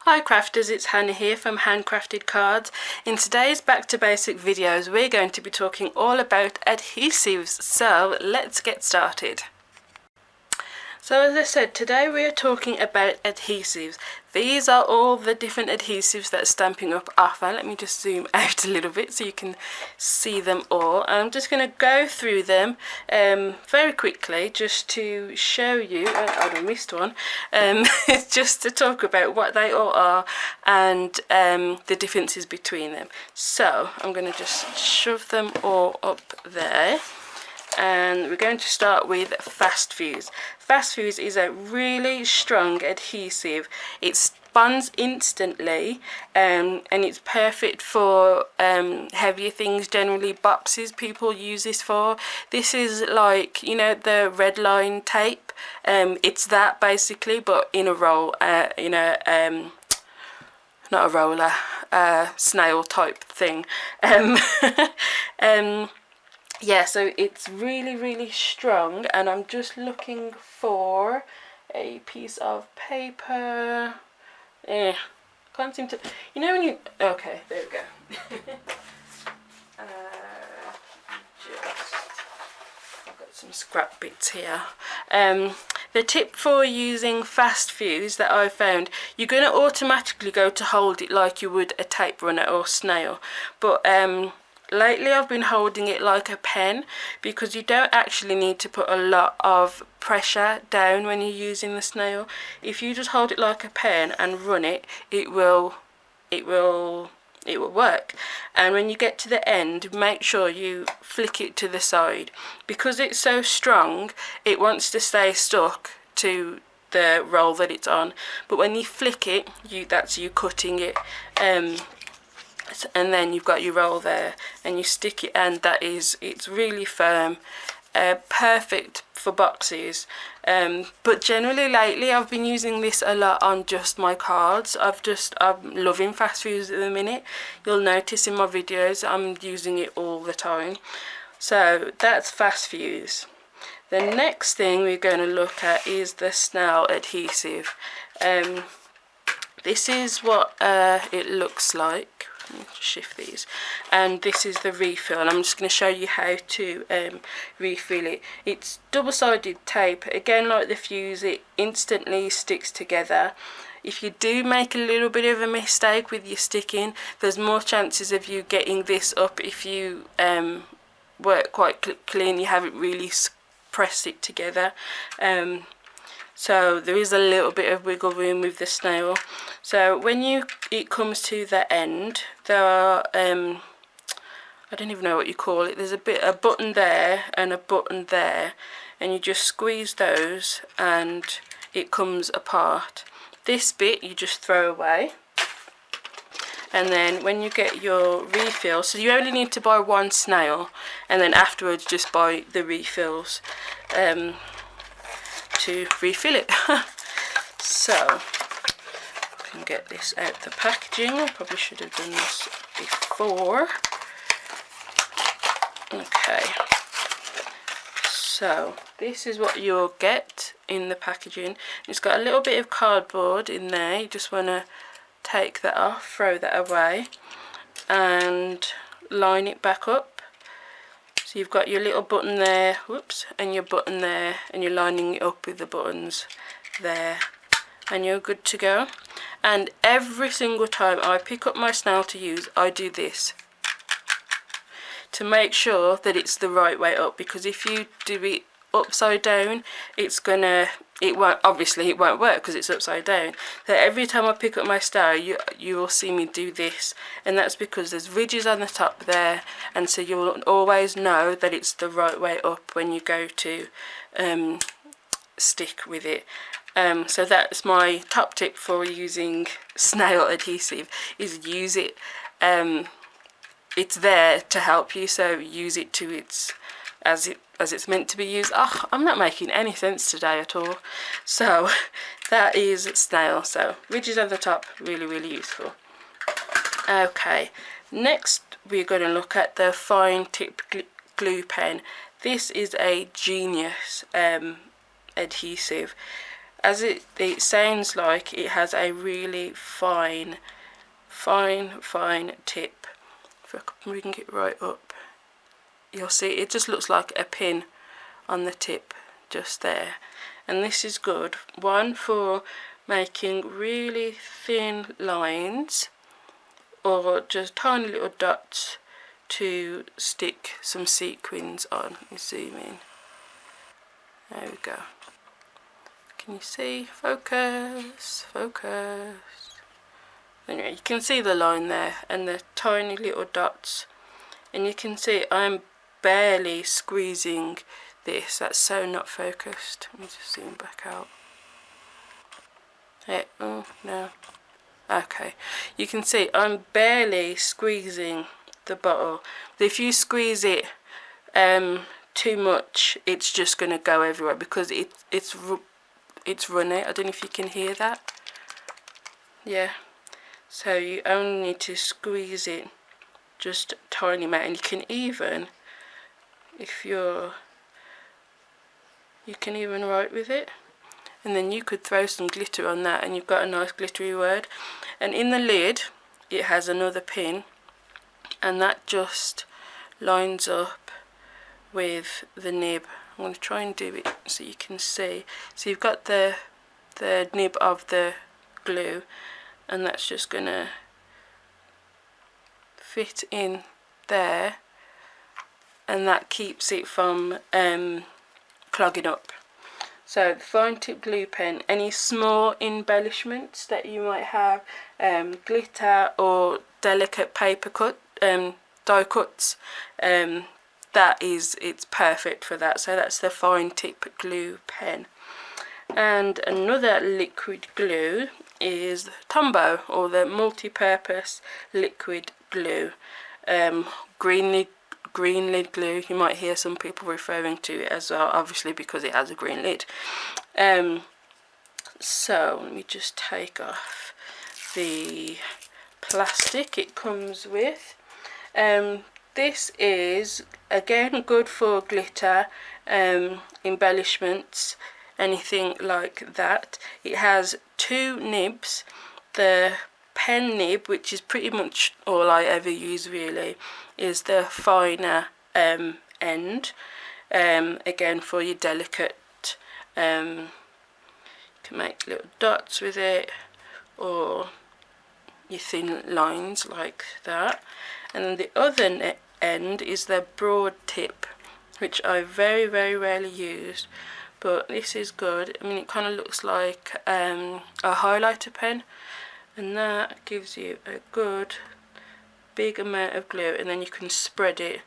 Hi crafters, it's Hannah here from Handcrafted Cards. In today's Back to Basic videos we're going to be talking all about adhesives, so let's get started. So as I said, today we are talking about adhesives. These are all the different adhesives that Stampin' Up offer. Let me just zoom out a little bit so you can see them all. I'm just going to go through them very quickly just to show you, I missed one, just to talk about what they all are and the differences between them. So I'm going to just shove them all up there. And we're going to start with Fast Fuse. Fast Fuse is a really strong adhesive. It bonds instantly and it's perfect for heavier things, generally boxes people use this for. This is like, you know, the red line tape. It's that basically, but in a roll, not a roller, snail type thing. Yeah, so it's really strong, and I'm just looking for a piece of paper. Can't seem to, you know when you, okay, there we go. I've got some scrap bits here. The tip for using Fast Fuse that I found, you're going to automatically go to hold it like you would a tape runner or snail, but lately I've been holding it like a pen, because you don't actually need to put a lot of pressure down when you're using the snail. If you just hold it like a pen and run it, it will work. And when you get to the end, make sure you flick it to the side, because it's so strong it wants to stay stuck to the roll that it's on. But when you flick it, that's you cutting it, and then you've got your roll there and you stick it, and it's really firm, perfect for boxes. But generally lately I've been using this a lot on just my cards. I'm loving Fast Fuse at the minute. You'll notice in my videos I'm using it all the time. So that's Fast Fuse. The next thing we're going to look at is the Snail Adhesive. This is what it looks like. Let me shift these, and this is the refill, and I'm just going to show you how to refill it. It's double-sided tape, again like the fuse, it instantly sticks together. If you do make a little bit of a mistake with your sticking, there's more chances of you getting this up if you work quite quickly and you haven't really pressed it together. So there is a little bit of wiggle room with the snail. So when it comes to the end, there are I don't even know what you call it. There's a button there and a button there, and you just squeeze those and it comes apart. This bit you just throw away, and then when you get your refill, so you only need to buy one snail, and then afterwards just buy the refills to refill it. So I can get this out the packaging. I probably should have done this before. Okay, so this is what you'll get in the packaging. It's got a little bit of cardboard in there. You just want to take that off, throw that away, and line it back up. So you've got your little button there, whoops, and your button there, and you're lining it up with the buttons there, and you're good to go. And every single time I pick up my snail to use, I do this to make sure that it's the right way up, because if you do it upside down, it won't work because it's upside down. So every time I pick up my star, you will see me do this, and that's because there's ridges on the top there, and so you'll always know that it's the right way up when you go to stick with it. So that's my top tip for using Snail Adhesive, is use it. It's there to help you, so use it to as it's meant to be used. Oh, I'm not making any sense today at all. So that is Snail. So ridges on the top, really useful. Okay, next we're going to look at the fine tip glue pen. This is a genius adhesive. as it sounds like it has a really fine tip. If I can bring it right up, you'll see it just looks like a pin on the tip just there. And this is good, one for making really thin lines or just tiny little dots to stick some sequins on. Let me zoom in. There we go. Can you see? Focus, focus. Anyway, you can see the line there and the tiny little dots, and you can see I'm barely squeezing this. That's so not focused. Let me just zoom back out. Hey, oh no. Okay, you can see I'm barely squeezing the bottle. If you squeeze it too much, it's just going to go everywhere because it's runny. I don't know if you can hear that. Yeah, so you only need to squeeze it just a tiny amount, and you can even, if you can even write with it, and then you could throw some glitter on that and you've got a nice glittery word. And in the lid it has another pin, and that just lines up with the nib. I'm going to try and do it so you can see. So you've got the nib of the glue, and that's just going to fit in there, and that keeps it from clogging up. So the fine tip glue pen, any small embellishments that you might have, glitter or delicate paper cut, die cuts, it's perfect for that. So that's the fine tip glue pen. And another liquid glue is Tombow, or the multi-purpose liquid glue, green lid glue. You might hear some people referring to it as well, obviously because it has a green lid. So let me just take off the plastic it comes with. This is again good for glitter, embellishments, anything like that. It has two nibs. The pen nib, which is pretty much all I ever use really, is the finer end, again for your delicate, you can make little dots with it or your thin lines like that. And then the other end is the broad tip, which I very rarely use, but this is good. I mean, it kind of looks like a highlighter pen, and that gives you a good big amount of glue, and then you can spread it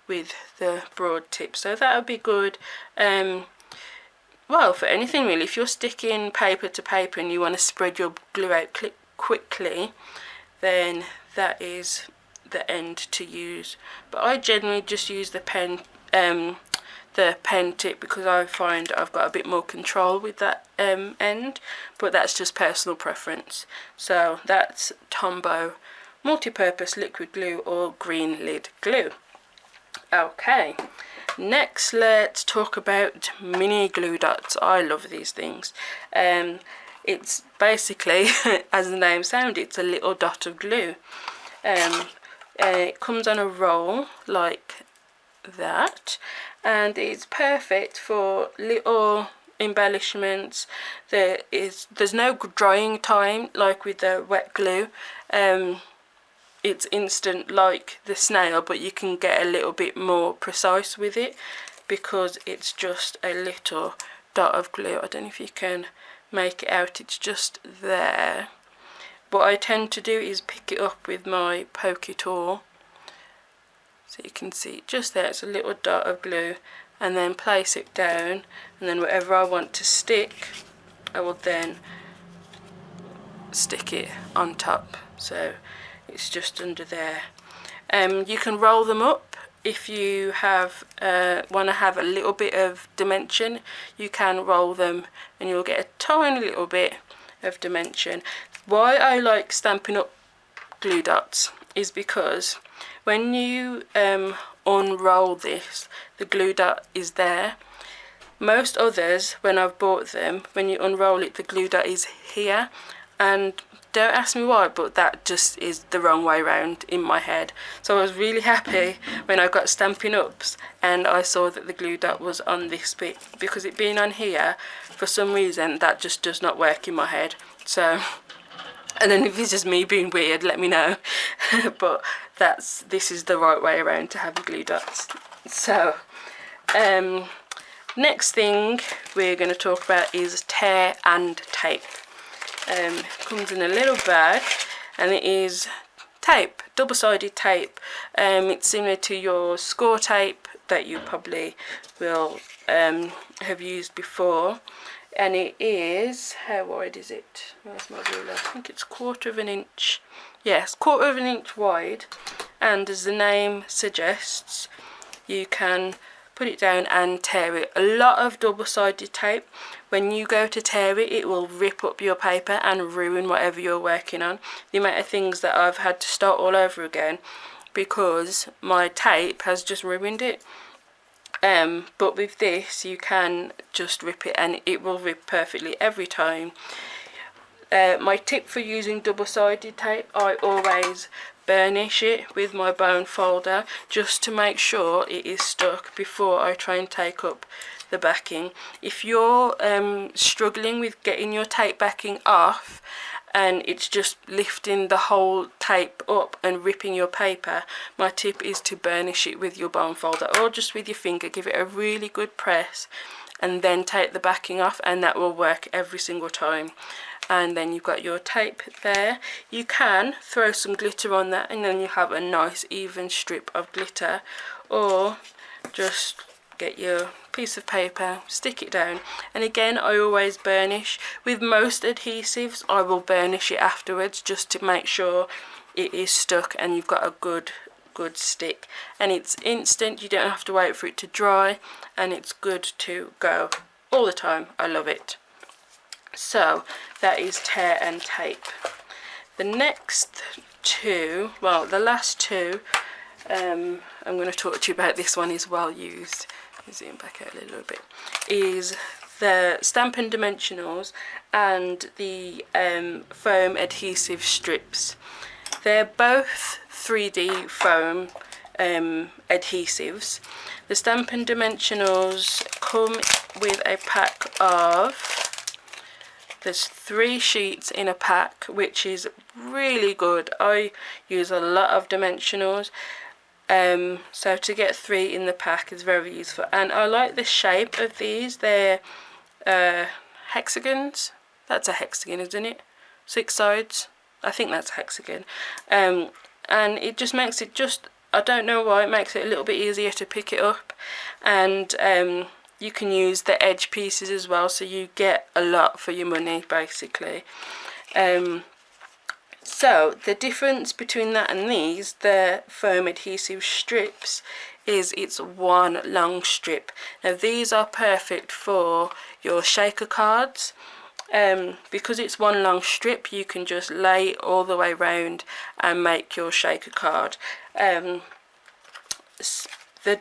with the broad tip. So that would be good, well, for anything really. If you're sticking paper to paper and you want to spread your glue out quickly, then that is the end to use. But I generally just use the pen tip because I find I've got a bit more control with that end, but that's just personal preference. So that's Tombow multi-purpose liquid glue or green lid glue. Okay, next let's talk about mini glue dots. I love these things. It's basically, as the name sounds, it's a little dot of glue. It comes on a roll like that, and it's perfect for little embellishments. There's no drying time like with the wet glue. It's instant like the snail, but you can get a little bit more precise with it because it's just a little dot of glue. I don't know if you can make it out, it's just there. What I tend to do is pick it up with my pokey tool, so you can see just there, it's a little dot of glue, and then place it down, and then whatever I want to stick, I will then stick it on top. So it's just under there. You can roll them up if you have want to have a little bit of dimension. You can roll them and you'll get a tiny little bit of dimension. Why I like Stampin' Up glue dots is because when you unroll this, the glue dot is there. Most others, when I've bought them, when you unroll it, the glue dot is here, and don't ask me why, but that just is the wrong way round in my head. So I was really happy when I got Stampin' Ups and I saw that the glue dot was on this bit, because it being on here, for some reason that just does not work in my head. So, and then if it's just me being weird, let me know. But this is the right way around to have the glue dots. So next thing we're going to talk about is tear and tape. It comes in a little bag, and it is tape, double-sided tape. It's similar to your score tape that you probably will have used before, and it is, how wide is it? Where's my ruler? I think it's 1/4 inch. Yes, 1/4 inch wide, and as the name suggests, you can put it down and tear it. A lot of double-sided tape, when you go to tear it, it will rip up your paper and ruin whatever you're working on. The amount of things that I've had to start all over again because my tape has just ruined it. But with this, you can just rip it and it will rip perfectly every time. My tip for using double-sided tape, I always burnish it with my bone folder just to make sure it is stuck before I try and take up the backing. If you're struggling with getting your tape backing off and it's just lifting the whole tape up and ripping your paper, my tip is to burnish it with your bone folder or just with your finger. Give it a really good press and then take the backing off, and that will work every single time. And then you've got your tape there. You can throw some glitter on that and then you have a nice even strip of glitter, or just get your piece of paper, stick it down, and again I always burnish. With most adhesives I will burnish it afterwards just to make sure it is stuck and you've got a good stick, and it's instant. You don't have to wait for it to dry, and it's good to go all the time. I love it. So that is tear and tape. The next two, well, the last two, I'm going to talk to you about. This one is well used. Zoom back out a little bit. Is the Stampin Dimensionals and the foam adhesive strips. They're both 3D foam adhesives. The Stampin Dimensionals come with a pack of, there's 3 sheets in a pack, which is really good. I use a lot of dimensionals, so to get 3 in the pack is very useful. And I like the shape of these. They're hexagons. That's a hexagon, isn't it? 6 sides. I think that's a hexagon. And it just makes it I don't know why, it makes it a little bit easier to pick it up. And you can use the edge pieces as well, so you get a lot for your money basically. So the difference between that and these, the foam adhesive strips, is it's one long strip. Now these are perfect for your shaker cards. Because it's one long strip, you can just lay it all the way round and make your shaker card. The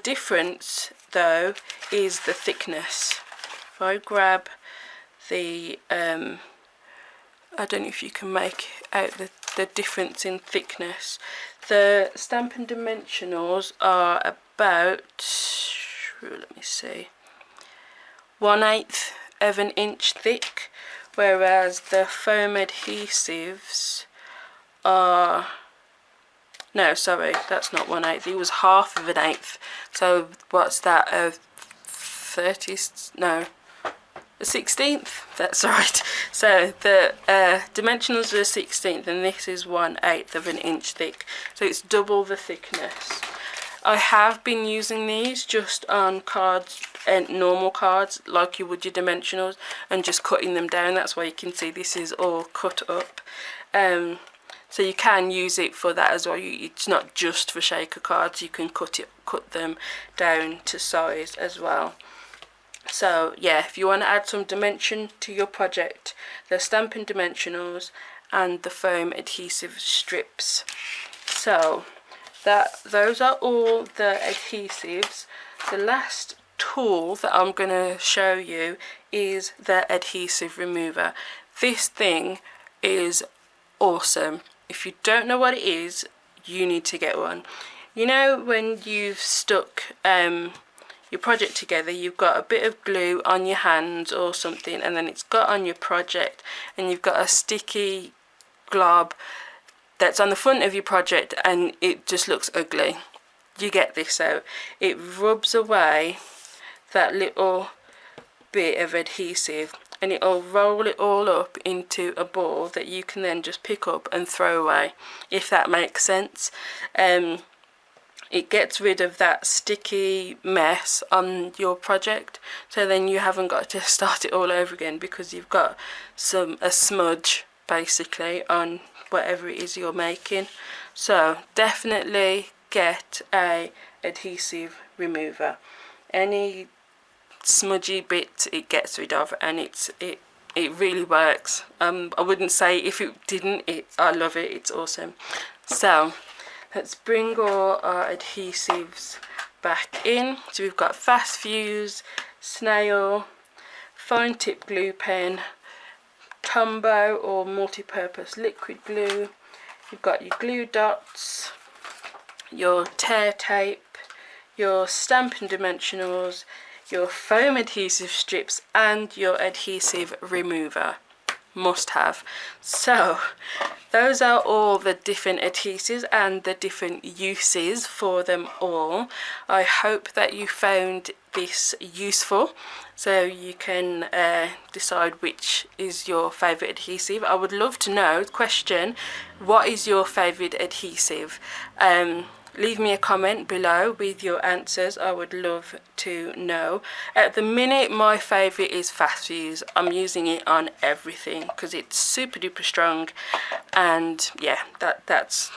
difference though is the thickness. If I grab the I don't know if you can make out the difference in thickness. The Stampin' Dimensionals are about, let me see, 1/8 of an inch thick, whereas the foam adhesives are, no, sorry, that's not 1/8, it was 1/2 of an eighth. So what's that, a 16th, that's right. So the dimensionals are 16th and this is 1/8 of an inch thick, so it's double the thickness. I have been using these just on cards and normal cards like you would your dimensionals, and just cutting them down. That's why you can see this is all cut up. So you can use it for that as well. It's not just for shaker cards, you can cut them down to size as well. So yeah, if you want to add some dimension to your project, the Stampin' Dimensionals and the foam adhesive strips. So those are all the adhesives. The last tool that I'm going to show you is the Adhesive Remover. This thing is awesome. If you don't know what it is, you need to get one. You know when you've stuck your project together, you've got a bit of glue on your hands or something, and then it's got on your project, and you've got a sticky glob that's on the front of your project and it just looks ugly. You get this out. It rubs away that little bit of adhesive and it'll roll it all up into a ball that you can then just pick up and throw away, if that makes sense. It gets rid of that sticky mess on your project, so then you haven't got to start it all over again, because you've got a smudge basically on whatever it is you're making. So definitely get a adhesive remover. Any smudgy bits it gets rid of, and it really works. I wouldn't say if it didn't. I love it. It's awesome. So let's bring all our adhesives back in. So we've got Fast Fuse, Snail, Fine Tip Glue Pen, Tombow or Multipurpose liquid glue. You've got your glue dots, your tear tape, your Stampin Dimensionals, your foam adhesive strips, and your adhesive remover. Must have. So those are all the different adhesives and the different uses for them all. I hope that you found this useful, so you can decide which is your favourite adhesive. I would love to know, question, what is your favourite adhesive? Leave me a comment below with your answers. I would love to know. At the minute, my favourite is Fast Fuse. I'm using it on everything because it's super duper strong, and yeah, that's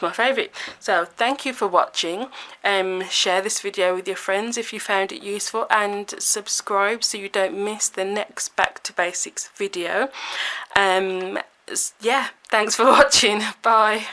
my favourite. So thank you for watching. Share this video with your friends if you found it useful, and subscribe so you don't miss the next Back to Basics video. Yeah, thanks for watching. Bye.